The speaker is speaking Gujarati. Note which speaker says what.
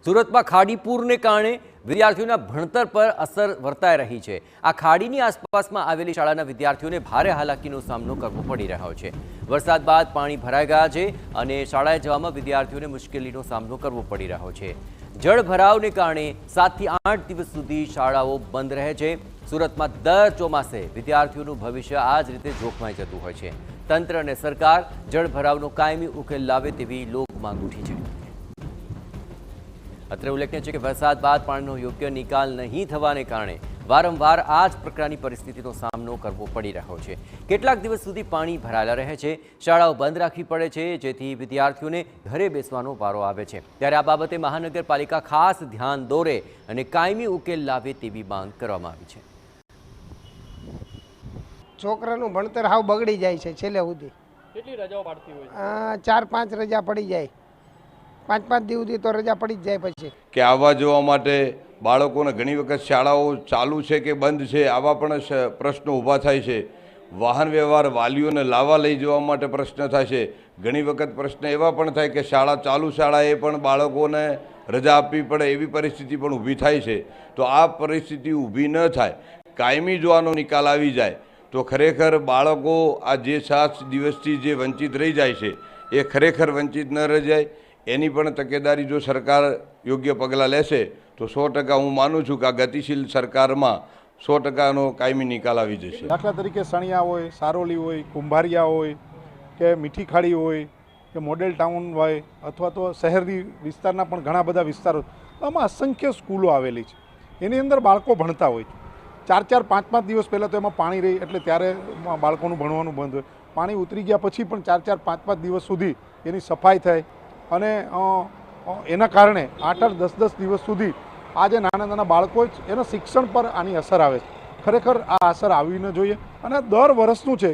Speaker 1: સુરતમાં ખાડી પૂરને કારણે વિદ્યાર્થીઓના ભણતર પર અસર વર્તાઈ રહી છે। આ ખાડીની આસપાસમાં આવેલી શાળાના વિદ્યાર્થીઓને ભારે હાલાકીનો સામનો કરવો પડી રહ્યો છે। વરસાદ બાદ પાણી ભરાઈ ગયા છે અને શાળાએ જવામાં વિદ્યાર્થીઓને મુશ્કેલીનો સામનો કરવો પડી રહ્યો છે। જળભરાવને કારણે 7 થી 8 દિવસ સુધી શાળાઓ બંધ રહે છે। સુરતમાં દર ચોમાસે વિદ્યાર્થીઓનું ભવિષ્ય આ જ રીતે જોખમાઈ જતું હોય છે। તંત્ર અને સરકાર જળભરાવનો કાયમી ઉકેલ લાવે તેવી લોક માંગ ઉઠી છે। અત્રે ઉલ્લેખનીય છે કે વરસાદ બાદ પાણીનો યોગ્ય નિકાલ નહીં થવાને કારણે વારંવાર આ જ પ્રકારની પરિસ્થિતિનો સામનો કરવો પડી રહ્યો છે। કેટલાક દિવસ સુધી પાણી ભરાયેલા રહે છે, શાળાઓ બંધ રાખવી પડે છે, જેથી વિદ્યાર્થીઓને ઘરે બેસવાનો વારો આવે છે। ત્યારે આ બાબતે મહાનગરપાલિકા ખાસ ધ્યાન દોરે અને કાયમી ઉકેલ લાવે તેવી માંગ કરવામાં આવી છે।
Speaker 2: છોકરાનું ભણતર હાવ બગડી જાય છે। છેલ્લે સુધી
Speaker 3: કેટલી રજાઓ પાડતી હોય?
Speaker 2: 4-5 રજા પડી જાય, 5-5 દિવસ સુધી તો રજા પડી જ જાય। પછી
Speaker 4: કે આવવા જવા માટે બાળકોને ઘણી વખત શાળાઓ ચાલુ છે કે બંધ છે આવા પણ પ્રશ્નો ઊભા થાય છે। વાહન વ્યવહાર વાલીઓને લાવવા લઈ જવા માટે પ્રશ્ન થાય છે। ઘણી વખત પ્રશ્ન એવા પણ થાય કે શાળા ચાલુ શાળાએ પણ બાળકોને રજા આપવી પડે એવી પરિસ્થિતિ પણ ઊભી થાય છે। તો આ પરિસ્થિતિ ઊભી ન થાય, કાયમી જો આનો નિકાલ આવી જાય તો ખરેખર બાળકો આ જે 7 દિવસથી જે વંચિત રહી જાય છે એ ખરેખર વંચિત ન રહી જાય। એની પણ તકેદારી જો સરકાર યોગ્ય પગલાં લેશે તો 100% હું માનું છું કે આ ગતિશીલ સરકારમાં 100%નો કાયમી નિકાલ આવી જશે।
Speaker 5: દાખલા તરીકે સણિયા હોય, સારોલી હોય, કુંભારિયા હોય કે મીઠી ખાડી હોય કે મોડેલ ટાઉન હોય અથવા તો શહેરી વિસ્તારના પણ ઘણા બધા વિસ્તારો, આમાં અસંખ્ય સ્કૂલો આવેલી છે। એની અંદર બાળકો ભણતા હોય છે। 4-4, 5-5 દિવસ પહેલાં તો એમાં પાણી રહી એટલે ત્યારે બાળકોનું ભણવાનું બંધ હોય। પાણી ઉતરી ગયા પછી પણ 4-4, 5-5 દિવસ સુધી એની સફાઈ થાય અને એના કારણે 8-8, 10-10 દિવસ સુધી આ જે નાના નાના બાળકો એના શિક્ષણ પર આની અસર આવે છે। ખરેખર આ અસર આવવી ન જોઈએ અને દર વર્ષનું છે